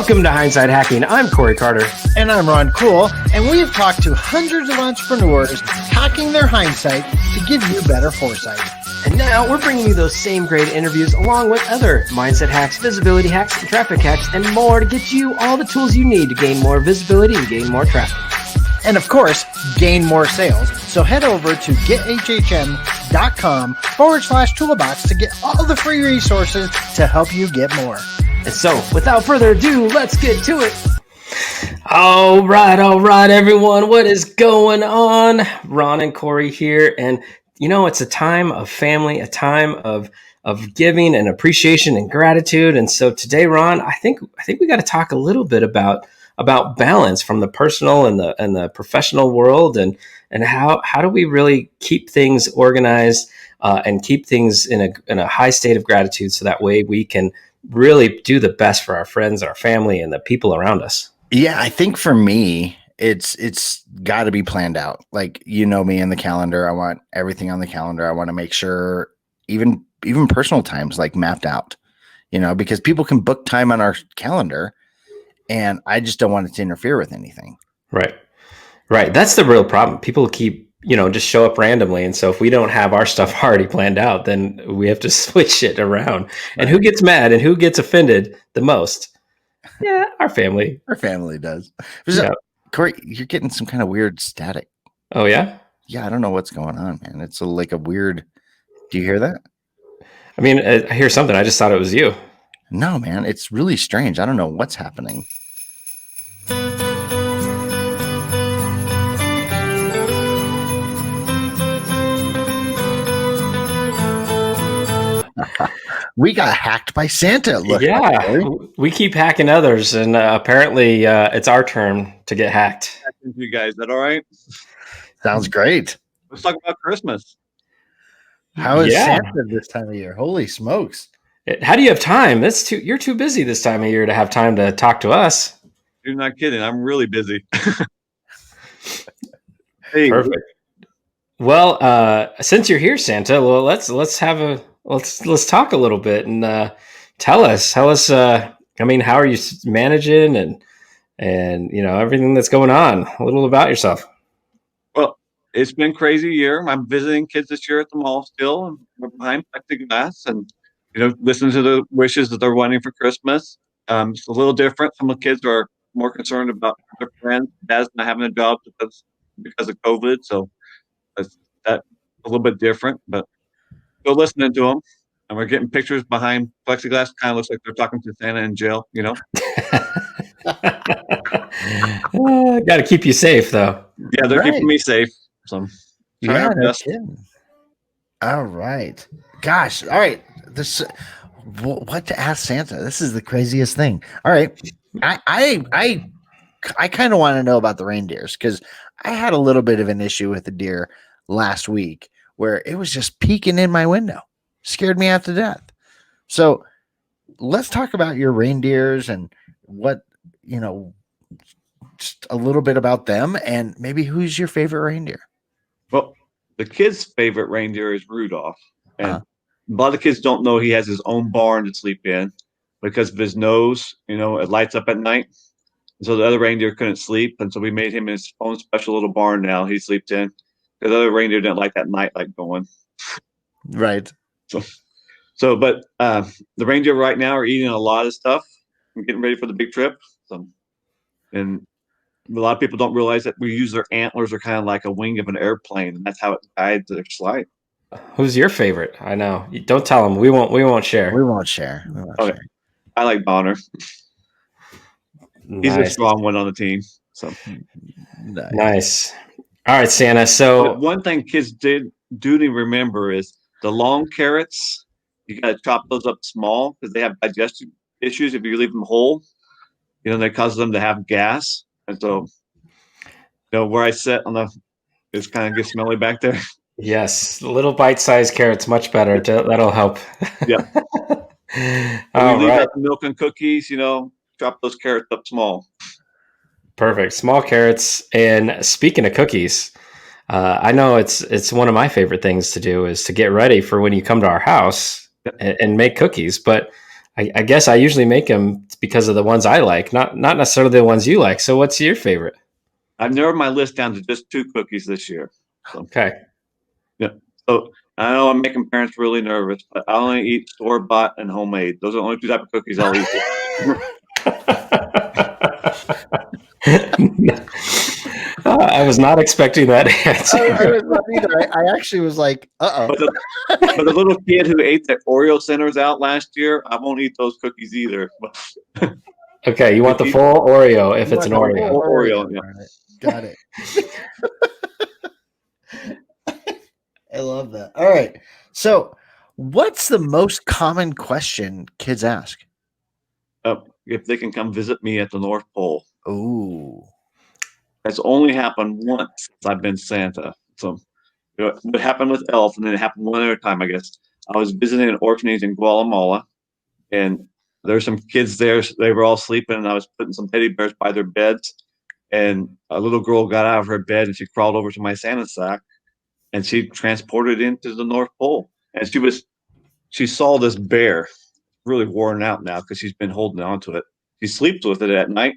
Welcome to Hindsight Hacking. I'm Corey Carter. And I'm Ron Cool, and we have talked to hundreds of entrepreneurs hacking their hindsight to give you better foresight. And now we're bringing you those same great interviews along with other mindset hacks, visibility hacks, and traffic hacks, and more to get you all the tools you need to gain more visibility and gain more traffic. And of course, gain more sales. So head over to gethhm.com/toolbox to get all the free resources to help you get more. And so, without further ado, let's get to it. All right, everyone. What is going on? Ron and Corey here. And, you know, it's a time of family, a time of giving and appreciation and gratitude. And so today, Ron, I think we got to talk a little bit about balance from the personal and the professional world, and how do we really keep things organized and keep things in a high state of gratitude, so that way we can really do the best for our friends, our family, and the people around us. Yeah, I think for me, it's got to be planned out. Like, you know me in the calendar, I want everything on the calendar. I want to make sure even personal times like mapped out, because people can book time on our calendar, and I just don't want it to interfere with anything. Right. That's the real problem. People keep, just show up randomly. And so if we don't have our stuff already planned out, then we have to switch it around. And who gets mad and who gets offended the most? Yeah, our family. Our family does. Yeah. Corey, you're getting some kind of weird static. Oh, yeah? Yeah, I don't know what's going on, man. It's like a weird... Do you hear that? I mean, I hear something. I just thought it was you. No, man. It's really strange. I don't know what's happening. We got hacked by Santa. We keep hacking others, and apparently it's our turn to get hacked. You guys, is that all right? Sounds great. Let's talk about Christmas. How is Santa this time of year? Holy smokes. How do you have time? You're too busy this time of year to have time to talk to us. You're not kidding. I'm really busy. Hey, perfect. Well, since you're here, Santa, well, let's talk a little bit and tell us. How are you managing and everything that's going on? A little about yourself. Well, it's been a crazy year. I'm visiting kids this year at the mall still, and we're behind plexiglass, and listening to the wishes that they're wanting for Christmas. It's a little different. Some of the kids are more concerned about their friends. Dad's not having a job because of COVID, so that's a little bit different, but still listening to them. And we're getting pictures behind plexiglass. Kind of looks like they're talking to Santa in jail, Got to keep you safe, though. Yeah, they're keeping me safe. So all right. Gosh. All right. What to ask Santa? This is the craziest thing. All right. I kind of want to know about the reindeers, because I had a little bit of an issue with the deer last week where it was just peeking in my window. Scared me half to death. So let's talk about your reindeers and what, just a little bit about them, and maybe who's your favorite reindeer? Well, the kid's favorite reindeer is Rudolph. And a lot of the kids don't know he has his own barn to sleep in because of his nose. It lights up at night. So the other reindeer couldn't sleep. And so we made him his own special little barn now he sleeps in. The other reindeer didn't like that night light going. Right. But the reindeer right now are eating a lot of stuff and getting ready for the big trip. And a lot of people don't realize that we use their antlers are kind of like a wing of an airplane, and that's how it guides their slide. Who's your favorite? I know. Don't tell them. We won't share. We won't share. Okay. I like Bonner. He's a strong one on the team. So nice. All right, Santa. So one thing kids do need to remember is the long carrots. You got to chop those up small because they have digestive issues. If you leave them whole, that causes them to have gas. And so, where I sit it's kind of gets smelly back there. Yes, little bite-sized carrots, much better. That'll help. Yeah. All right. Milk and cookies, chop those carrots up small. Perfect. Small carrots. And speaking of cookies, I know it's one of my favorite things to do is to get ready for when you come to our house and make cookies. But I guess I usually make them because of the ones I like, not necessarily the ones you like. So what's your favorite? I've narrowed my list down to just 2 cookies this year. So, Okay. yeah. So I know I'm making parents really nervous, but I only eat store-bought and homemade. Those are the only 2 type of cookies I'll eat. I was not expecting that answer. I was not either. I actually was like, But the little kid who ate the Oreo centers out last year, I won't eat those cookies either. Okay, you want the full Oreo if it's an Oreo. Full Oreo, yeah. All right. Got it. I love that. All right. So, what's the most common question kids ask? If they can come visit me at the North Pole. Ooh. That's only happened once since I've been Santa. So what happened with Elf, and then it happened one other time, I guess. I was visiting an orphanage in Guatemala, and there's some kids there. They were all sleeping, and I was putting some teddy bears by their beds. And a little girl got out of her bed, and she crawled over to my Santa sack, and she transported it into the North Pole. And she saw this bear, really worn out now because she's been holding on to it. She sleeps with it at night.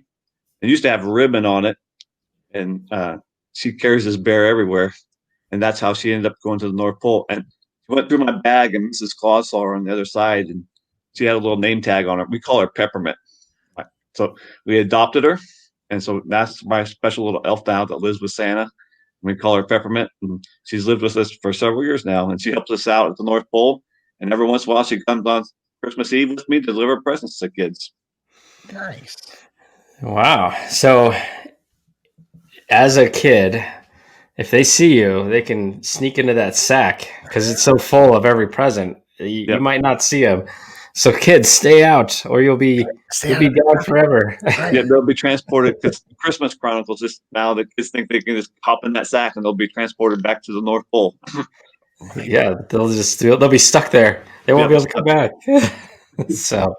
It used to have ribbon on it, and she carries this bear everywhere. And that's how she ended up going to the North Pole. And she went through my bag, and Mrs. Claus saw her on the other side, and she had a little name tag on her. We call her Peppermint. So we adopted her, and so that's my special little elf now that lives with Santa. We call her Peppermint, and she's lived with us for several years now, and she helps us out at the North Pole. And every once in a while, she comes on Christmas Eve with me to deliver presents to kids. Nice. Wow. So as a kid, if they see you, they can sneak into that sack because it's so full of every present. You might not see them. So kids, stay out, or you'll be gone forever. Yeah, they'll be transported because Christmas Chronicles just now the kids think they can just hop in that sack and they'll be transported back to the North Pole. Yeah, they'll be stuck there. They won't be able to come back. So,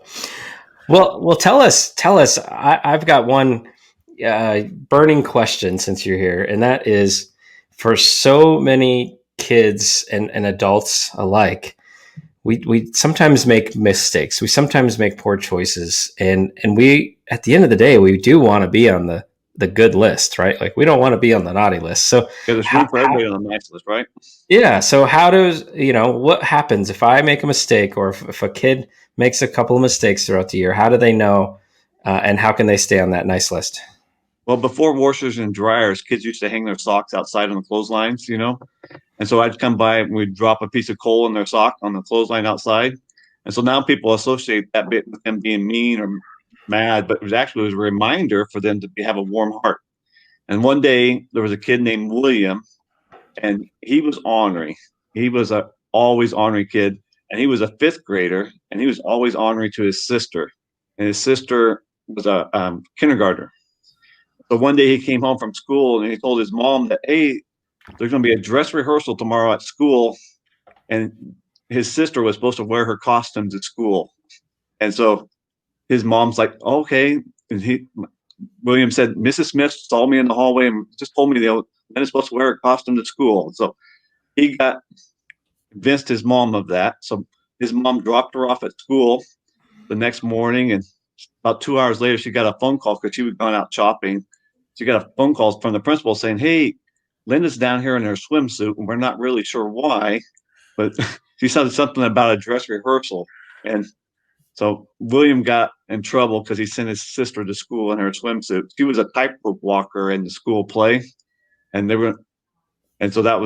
well, tell us. I've got one burning question since you're here, and that is for so many kids and adults alike. We sometimes make mistakes. We sometimes make poor choices, and we at the end of the day, we do want to be on the good list, right? Like we don't want to be on the naughty list. So there's room for everybody on the nice list, right? Yeah. So how does what happens if I make a mistake, or if a kid makes a couple of mistakes throughout the year? How do they know, and how can they stay on that nice list? Well, before washers and dryers, kids used to hang their socks outside on the clotheslines, and so I'd come by and we'd drop a piece of coal in their sock on the clothesline outside. And so now people associate that bit with them being mean or mad, but it was a reminder for them to have a warm heart. And one day there was a kid named William, and he was ornery. He was a always ornery kid, and he was a 5th grader, and he was always ornery to his sister. And his sister was a kindergartner. So one day he came home from school and he told his mom that, hey, there's going to be a dress rehearsal tomorrow at school. And his sister was supposed to wear her costume to school. And so his mom's like, okay. And William said, Mrs. Smith saw me in the hallway and just told me Lenna's supposed to wear a costume to school. So he got convinced his mom of that. So his mom dropped her off at school the next morning, and about 2 hours later, she got a phone call because she was going out shopping. She got a phone call from the principal saying, hey, Linda's down here in her swimsuit, and we're not really sure why, but she said something about a dress rehearsal. And so William got in trouble because he sent his sister to school in her swimsuit. She was a tightrope walker in the school play, and so it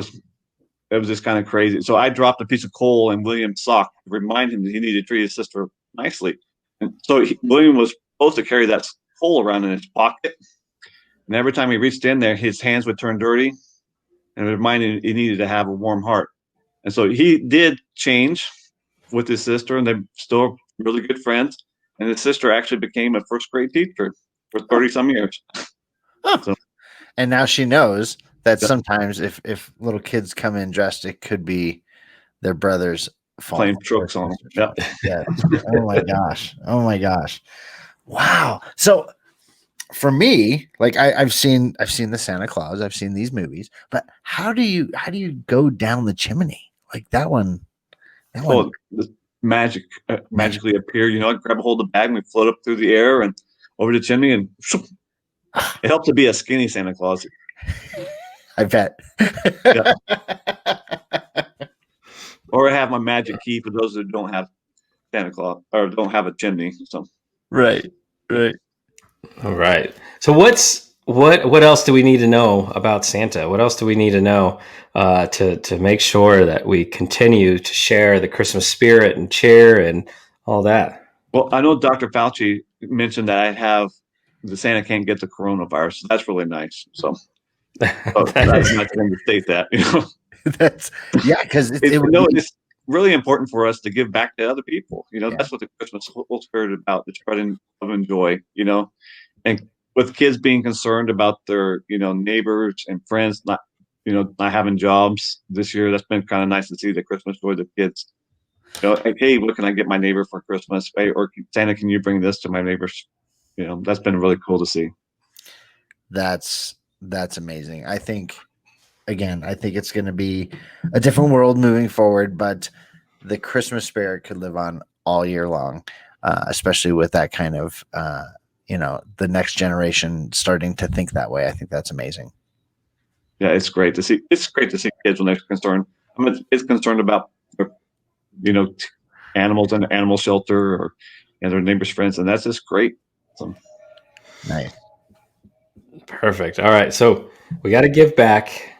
was just kind of crazy. So I dropped a piece of coal in William's sock to remind him that he needed to treat his sister nicely. And so William was supposed to carry that coal around in his pocket. And every time he reached in there, his hands would turn dirty, and it reminded him he needed to have a warm heart. And so he did change with his sister, and they're still really good friends. And his sister actually became a 1st grade teacher for 30-some years. So, and now she knows that sometimes if little kids come in dressed, it could be their brothers playing tricks on them. Yeah. Oh my gosh. Wow. So for me, like I've seen the Santa Claus, I've seen these movies, but how do you go down the chimney? Like that one. magically appear. I grab a hold of the bag and we float up through the air and over the chimney, and it helps to be a skinny Santa Claus. I bet. Yeah. Or I have my magic key for those that don't have Santa Claus or don't have a chimney. So Right. All right. So what else do we need to know about Santa? What else do we need to know to make sure that we continue to share the Christmas spirit and cheer and all that? Well, I know Dr. Fauci mentioned that I have the Santa can't get the coronavirus. So that's really nice. So that's nice thing to state that. That's because it's really important for us to give back to other people. Yeah. That's what the Christmas whole spirit is about, the spreading love and joy, and with kids being concerned about their, neighbors and friends not having jobs this year. That's been kind of nice to see the Christmas joy of the kids. Like, hey, what can I get my neighbor for Christmas? Hey, or Santa, can you bring this to my neighbors? That's been really cool to see. That's amazing. I think it's going to be a different world moving forward, but the Christmas spirit could live on all year long, especially with that kind of, the next generation starting to think that way. I think that's amazing. Yeah, it's great to see. It's great to see kids when they're concerned. It's concerned about, animals in the animal shelter or their neighbors' friends, and that's just great. So. Nice. Perfect. All right. So we got to give back.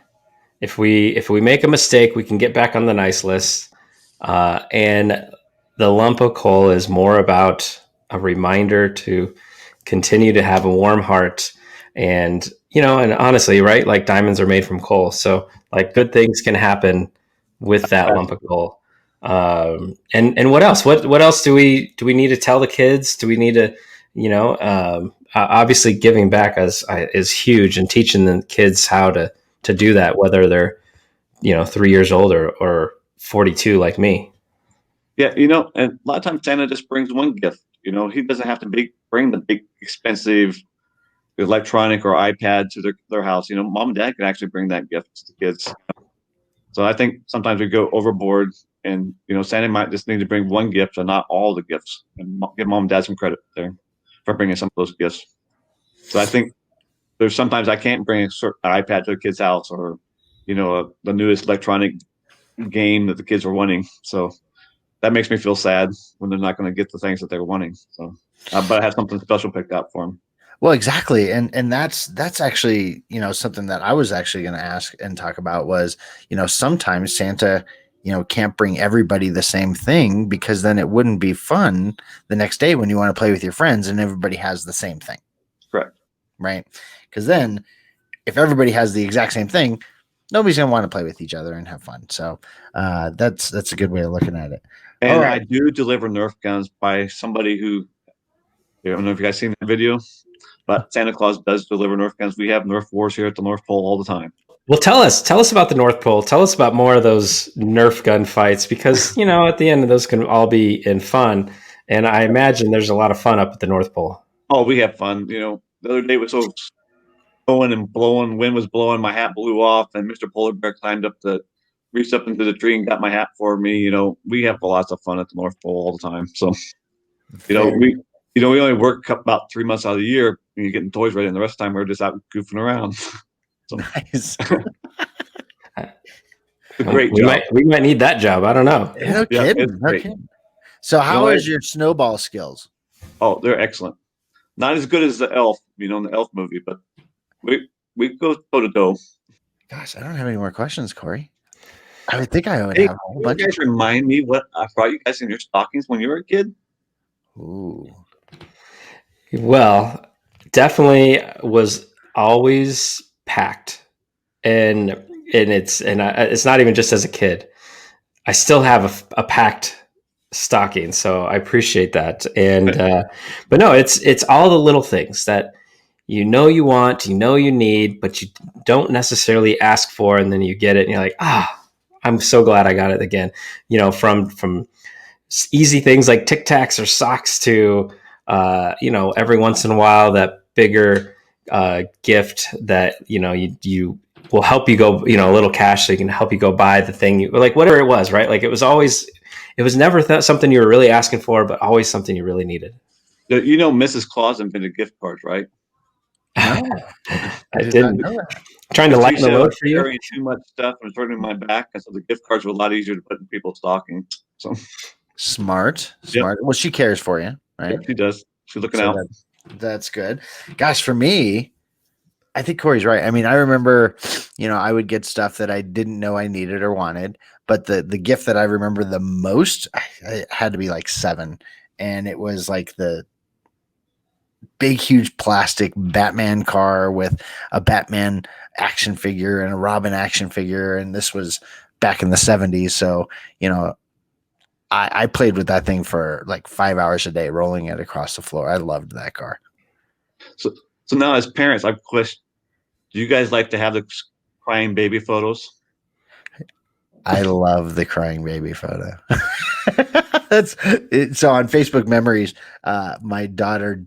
If we make a mistake, we can get back on the nice list. And the lump of coal is more about a reminder to continue to have a warm heart. And, and honestly, right, like diamonds are made from coal. So like good things can happen with that lump of coal. And what else? What else do we need to tell the kids? Do we need to, obviously giving back is huge, and teaching the kids how to do that, whether they're, 3 years old or 42 like me. Yeah. And a lot of times Santa just brings one gift. He doesn't have to bring the big expensive electronic or iPad to their house. Mom and dad can actually bring that gift to the kids. So I think sometimes we go overboard, and Santa might just need to bring one gift and not all the gifts, and give mom and dad some credit there for bringing some of those gifts. So I think there's sometimes I can't bring an iPad to a kid's house, or the newest electronic game that the kids are wanting. So that makes me feel sad when they're not going to get the things that they're wanting. So, but I have something special picked out for them. Well, exactly. And that's actually, something that I was actually going to ask and talk about was, sometimes Santa, can't bring everybody the same thing, because then it wouldn't be fun the next day when you want to play with your friends and everybody has the same thing. Correct. Right. Because then if everybody has the exact same thing, nobody's going to want to play with each other and have fun. So that's a good way of looking at it. And right. I do deliver Nerf guns by somebody who, I don't know if you guys seen that video, but Santa Claus does deliver Nerf guns. We have Nerf wars here at the North Pole all the time. Well, tell us about the North Pole. Tell us about more of those Nerf gun fights, because, at the end of those can all be in fun. And I imagine there's a lot of fun up at the North Pole. Oh, we have fun. The other day was so blowing and blowing, wind was blowing, my hat blew off, and Mr. Polar Bear reached up into the tree and got my hat for me. We have lots of fun at the North Pole all the time. So, we only work about 3 months out of the year, and you're getting toys ready, and the rest of the time we're just out goofing around. So, nice. a great job. We might need that job. I don't know. No kidding. So how is your snowball skills? Oh, they're excellent. Not as good as the Elf, in the Elf movie, but we go toe to toe. Gosh, I don't have any more questions, Corey. I would think I would have a whole bunch. You guys remind me what I brought you guys in your stockings when you were a kid? Ooh. Well, definitely was always packed, and it's not even just as a kid. I still have a packed stocking, so I appreciate that. And but no, it's all the little things that you want, you need, but you don't necessarily ask for, and then you get it, and you're like, I'm so glad I got it again. From easy things like Tic Tacs or socks to every once in a while that bigger gift that you will help you go, a little cash so you can help you go buy the thing, like whatever it was, right? Like it was always it was never something you were really asking for, but always something you really needed. You know, Mrs. Claus invented gift cards, right? No, I didn't. know that. Trying to She lighten the said I load was for you. carrying too much stuff and it was hurting my back, and so the gift cards were a lot easier to put in people's stockings. So Smart. Well, she cares for you, right? yeah, she does. She's looking So out. that's good. Gosh, for me, I think Corey's right. I mean, I remember, I would get stuff that I didn't know I needed or wanted, but the gift that I remember the most, I had to be like 7, and it was like the big, huge plastic Batman car with a Batman action figure and a Robin action figure, and this was back in the 70s. So, I played with that thing for like 5 hours a day, rolling it across the floor. I loved that car. So now, as parents, I've questioned: do you guys like to have the crying baby photos? I love the crying baby photo. That's it. So on Facebook Memories, my daughter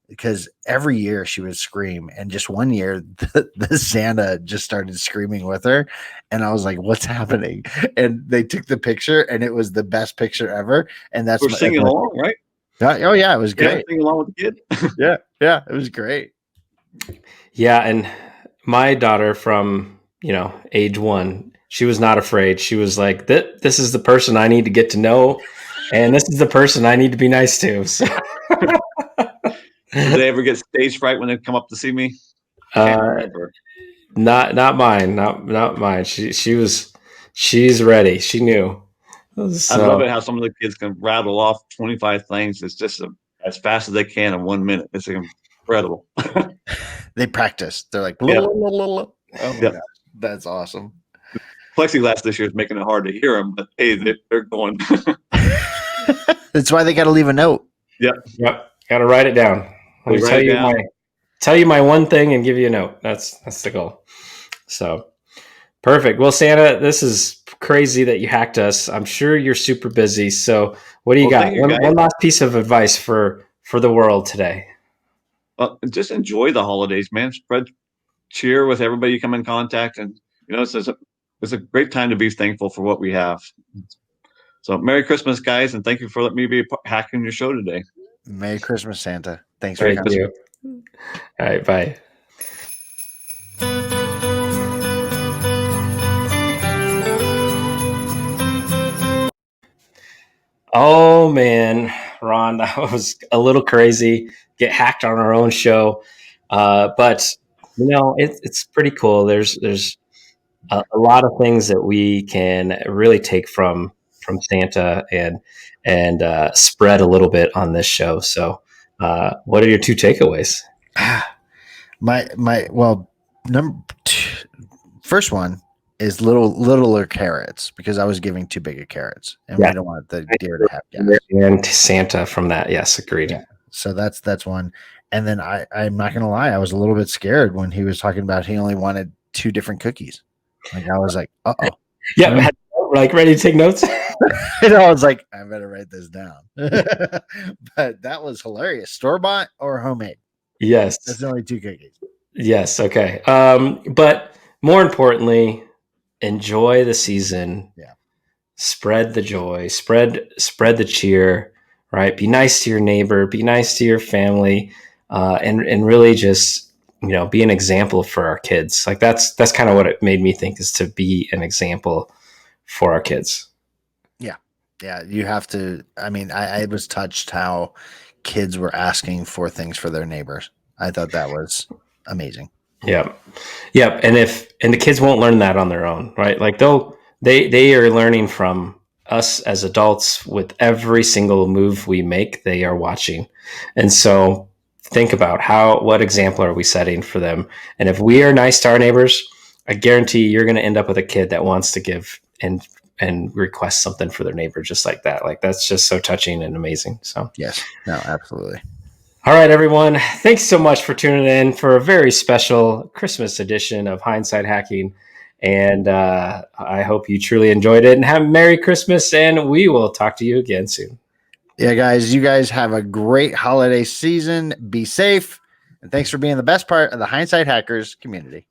because every year she would scream, and just one year the Santa just started screaming with her, and I was like, "What's happening?" And they took the picture, and it was the best picture ever. And that's We're singing along, right? Oh yeah, it was great. Singing along with the kid. Yeah, it was great. Yeah, and my daughter from age 1, she was not afraid. She was like, "This is the person I need to get to know, and this is the person I need to be nice to." So. Did they ever get stage fright when they come up to see me? Not mine. Not mine. She's ready. She knew. So, I love it how some of the kids can rattle off 25 things. It's just as fast as they can in 1 minute. It's incredible. They practice. They're like, Yeah. oh my Yep. gosh, that's awesome. Plexiglass this year is making it hard to hear them, but hey, they're going. That's why they got to leave a note. Yep. Got to write it down. Let me tell you my one thing and give you a note. That's the goal. So perfect. Well, Santa, this is crazy that you hacked us. I'm sure you're super busy. So what do you got? One last piece of advice for the world today. Well, just enjoy the holidays, man. Spread cheer with everybody you come in contact, and it's a great time to be thankful for what we have. So Merry Christmas, guys, and thank you for letting me be hacking your show today. Merry Christmas, Santa. Thanks for coming. You. All right, bye. Oh man, Ron, that was a little crazy. Get hacked on our own show, but it's pretty cool. There's a lot of things that we can really take from Santa and spread a little bit on this show. So, what are your 2 takeaways? First one is littler carrots, because I was giving too big of carrots, and we don't want the deer to have gas. And Santa from that, yes, agreed. Yeah. So that's one. And then I'm not gonna lie, I was a little bit scared when he was talking about he only wanted 2 different cookies. Like I was like, uh-oh. Yeah, like ready to take notes. And I was like, I better write this down. But that was hilarious. Store-bought or homemade? Yes. That's only 2 cookies. Yes. Okay. But more importantly, enjoy the season. Yeah. Spread the joy, spread the cheer, right? Be nice to your neighbor, be nice to your family, and really just, be an example for our kids. Like that's kind of what it made me think, is to be an example for our kids. Yeah, you have to. I mean, I was touched how kids were asking for things for their neighbors. I thought that was amazing. Yep. And the kids won't learn that on their own, right? Like they are learning from us as adults. With every single move we make, they are watching. And so think about what example are we setting for them? And if we are nice to our neighbors, I guarantee you're going to end up with a kid that wants to give and request something for their neighbor just like that. Like that's just so touching and amazing. So yes, no, absolutely. All right, everyone. Thanks so much for tuning in for a very special Christmas edition of Hindsight Hacking. And I hope you truly enjoyed it, and have a Merry Christmas, and we will talk to you again soon. Yeah, guys, you guys have a great holiday season. Be safe. And thanks for being the best part of the Hindsight Hackers community.